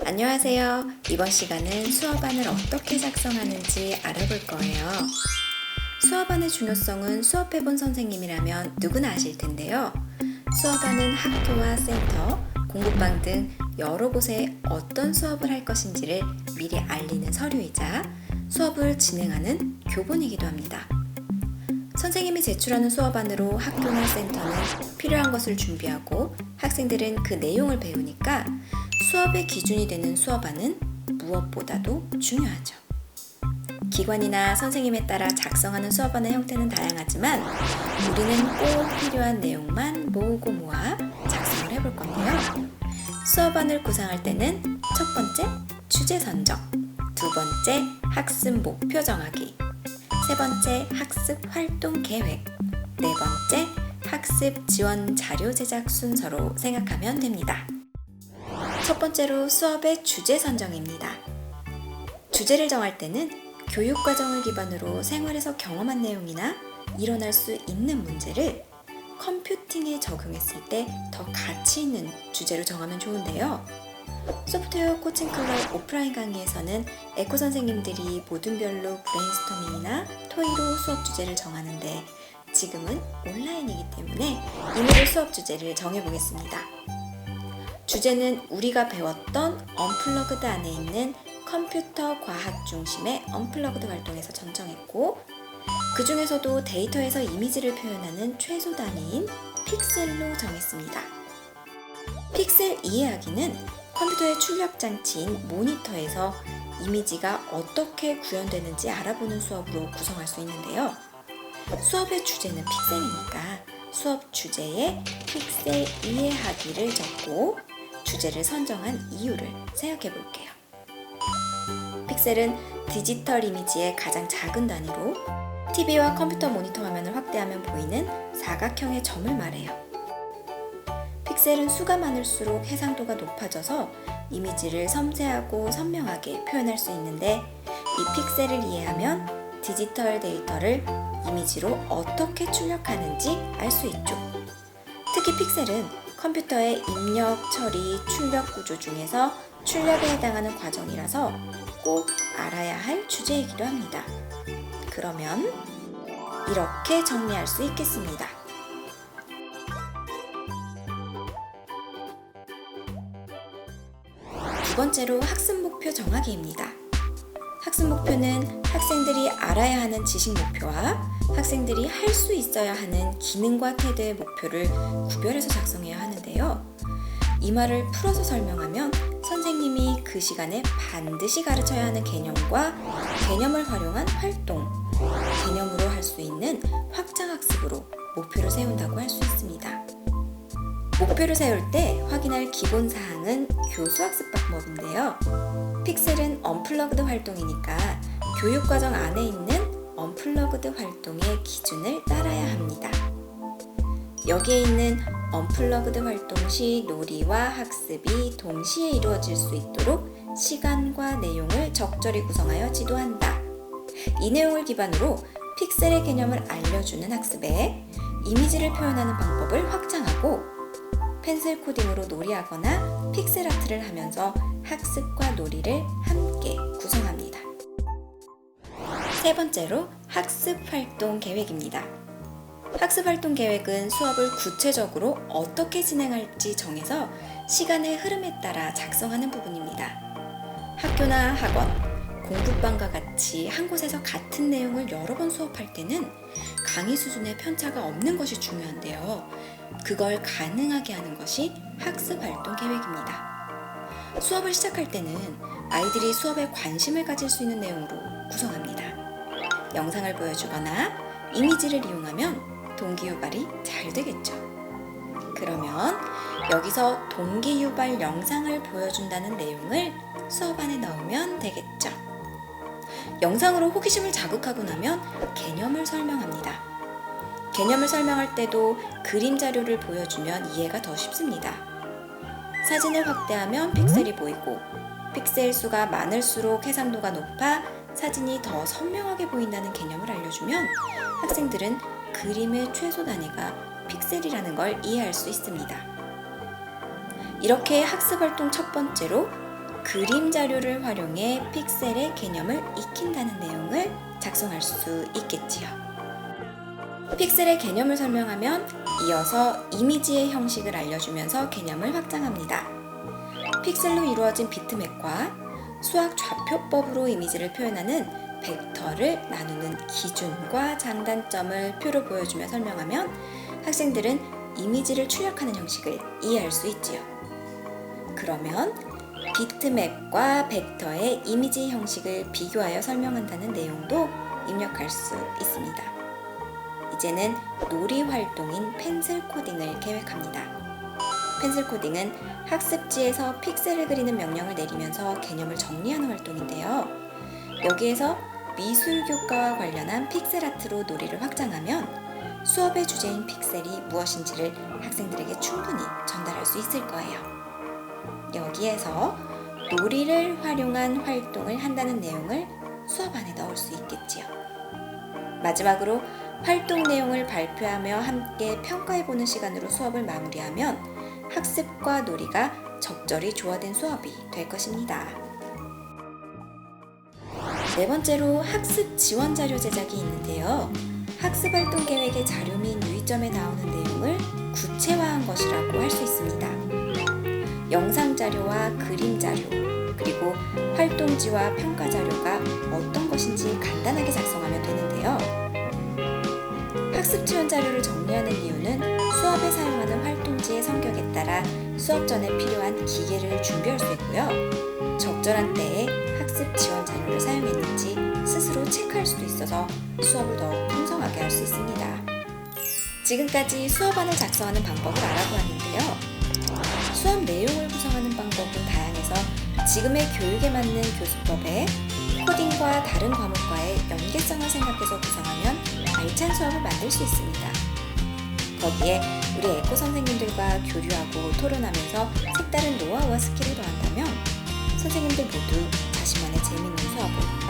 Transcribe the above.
안녕하세요. 이번 시간은 수업안을 어떻게 작성하는지 알아볼 거예요. 수업안의 중요성은 수업해본 선생님이라면 누구나 아실 텐데요. 수업안은 학교와 센터, 공부방 등 여러 곳에 어떤 수업을 할 것인지를 미리 알리는 서류이자 수업을 진행하는 교본이기도 합니다. 선생님이 제출하는 수업안으로 학교나 센터는 필요한 것을 준비하고 학생들은 그 내용을 배우니까 수업의 기준이 되는 수업안은 무엇보다도 중요하죠. 기관이나 선생님에 따라 작성하는 수업안의 형태는 다양하지만 우리는 꼭 필요한 내용만 모으고 모아 작성을 해볼 건데요. 수업안을 구상할 때는 첫 번째, 주제 선정, 두 번째, 학습 목표 정하기, 세 번째, 학습 활동 계획, 네 번째, 학습 지원 자료 제작 순서로 생각하면 됩니다. 첫 번째로 수업의 주제 선정입니다. 주제를 정할 때는 교육과정을 기반으로 생활에서 경험한 내용이나 일어날 수 있는 문제를 컴퓨팅에 적용했을 때 더 가치 있는 주제로 정하면 좋은데요. 소프트웨어 코칭 클럽 오프라인 강의에서는 에코 선생님들이 모둠별로 브레인스토밍이나 토의로 수업 주제를 정하는데 지금은 온라인이기 때문에 이메일 수업 주제를 정해보겠습니다. 주제는 우리가 배웠던 언플러그드 안에 있는 컴퓨터 과학 중심의 언플러그드 활동에서 선정했고 그 중에서도 데이터에서 이미지를 표현하는 최소 단위인 픽셀로 정했습니다. 픽셀 이해하기는 컴퓨터의 출력 장치인 모니터에서 이미지가 어떻게 구현되는지 알아보는 수업으로 구성할 수 있는데요. 수업의 주제는 픽셀이니까 수업 주제에 픽셀 이해하기를 적고 주제를 선정한 이유를 생각해 볼게요. 픽셀은 디지털 이미지의 가장 작은 단위로 TV와 컴퓨터 모니터 화면을 확대하면 보이는 사각형의 점을 말해요. 픽셀은 수가 많을수록 해상도가 높아져서 이미지를 섬세하고 선명하게 표현할 수 있는데 이 픽셀을 이해하면 디지털 데이터를 이미지로 어떻게 출력하는지 알 수 있죠. 특히 픽셀은 컴퓨터의 입력, 처리, 출력 구조 중에서 출력에 해당하는 과정이라서 꼭 알아야 할 주제이기도 합니다. 그러면 이렇게 정리할 수 있겠습니다. 두 번째로 학습 목표 정하기입니다. 학습 목표는 학생들이 알아야 하는 지식 목표와 학생들이 할 수 있어야 하는 기능과 태도의 목표를 구별해서 작성해야 하는데요. 이 말을 풀어서 설명하면 선생님이 그 시간에 반드시 가르쳐야 하는 개념과 개념을 활용한 활동, 개념으로 할 수 있는 확장학습으로 목표를 세운다고 할 수 있습니다. 목표를 세울 때 확인할 기본 사항은 교수학습 방법인데요. 픽셀은 언플러그드 활동이니까 교육과정 안에 있는 언플러그드 활동의 기준을 따라야 합니다. 여기에 있는 언플러그드 활동 시 놀이와 학습이 동시에 이루어질 수 있도록 시간과 내용을 적절히 구성하여 지도한다. 이 내용을 기반으로 픽셀의 개념을 알려주는 학습에 이미지를 표현하는 방법을 확장하고 펜슬 코딩으로 놀이하거나 픽셀 아트를 하면서 학습과 놀이를 함께 구성합니다. 세 번째로 학습 활동 계획입니다. 학습 활동 계획은 수업을 구체적으로 어떻게 진행할지 정해서 시간의 흐름에 따라 작성하는 부분입니다. 학교나 학원, 공부방과 같이 한 곳에서 같은 내용을 여러 번 수업할 때는 강의 수준의 편차가 없는 것이 중요한데요. 그걸 가능하게 하는 것이 학습 활동 계획입니다. 수업을 시작할 때는 아이들이 수업에 관심을 가질 수 있는 내용으로 구성합니다. 영상을 보여주거나 이미지를 이용하면 동기유발이 잘 되겠죠. 그러면 여기서 동기유발 영상을 보여준다는 내용을 수업 안에 넣으면 되겠죠. 영상으로 호기심을 자극하고 나면 개념을 설명합니다. 개념을 설명할 때도 그림 자료를 보여주면 이해가 더 쉽습니다. 사진을 확대하면 픽셀이 보이고 픽셀 수가 많을수록 해상도가 높아 사진이 더 선명하게 보인다는 개념을 알려주면 학생들은 그림의 최소 단위가 픽셀이라는 걸 이해할 수 있습니다. 이렇게 학습활동 첫 번째로 그림 자료를 활용해 픽셀의 개념을 익힌다는 내용을 작성할 수 있겠지요. 픽셀의 개념을 설명하면 이어서 이미지의 형식을 알려주면서 개념을 확장합니다. 픽셀로 이루어진 비트맵과 수학 좌표법으로 이미지를 표현하는 벡터를 나누는 기준과 장단점을 표로 보여주며 설명하면 학생들은 이미지를 출력하는 형식을 이해할 수 있지요. 그러면 비트맵과 벡터의 이미지 형식을 비교하여 설명한다는 내용도 입력할 수 있습니다. 이제는 놀이 활동인 펜슬 코딩을 계획합니다. 펜슬 코딩은 학습지에서 픽셀을 그리는 명령을 내리면서 개념을 정리하는 활동인데요. 여기에서 미술 교과와 관련한 픽셀 아트로 놀이를 확장하면 수업의 주제인 픽셀이 무엇인지를 학생들에게 충분히 전달할 수 있을 거예요. 여기에서 놀이를 활용한 활동을 한다는 내용을 수업 안에 넣을 수 있겠지요. 마지막으로 활동 내용을 발표하며 함께 평가해보는 시간으로 수업을 마무리하면 학습과 놀이가 적절히 조화된 수업이 될 것입니다. 네 번째로 학습 지원 자료 제작이 있는데요. 학습 활동 계획의 자료 및 유의점에 나오는 내용을 구체화한 것이라고 할 수 있습니다. 영상 자료와 그림 자료, 그리고 활동지와 평가 자료가 어떤 것인지 간단하게 작성하면 되는데요. 학습 지원 자료를 정리하는 이유는 수업에 사용하는 활동지의 성격에 따라 수업 전에 필요한 기계를 준비할 수 있고요. 적절한 때에 학습 지원 자료를 사용했는지 스스로 체크할 수도 있어서 수업을 더욱 풍성하게 할 수 있습니다. 지금까지 수업안을 작성하는 방법을 알아보았는데요. 수업 내용을 구성하는 방법은 다양해서 지금의 교육에 맞는 교수법에 코딩과 다른 과목과의 연계성을 생각해서 구성하면 알찬 수업을 만들 수 있습니다. 거기에 우리 에코 선생님들과 교류하고 토론하면서 색다른 노하우와 스킬을 더한다면 선생님들 모두 자신만의 재미있는 수업을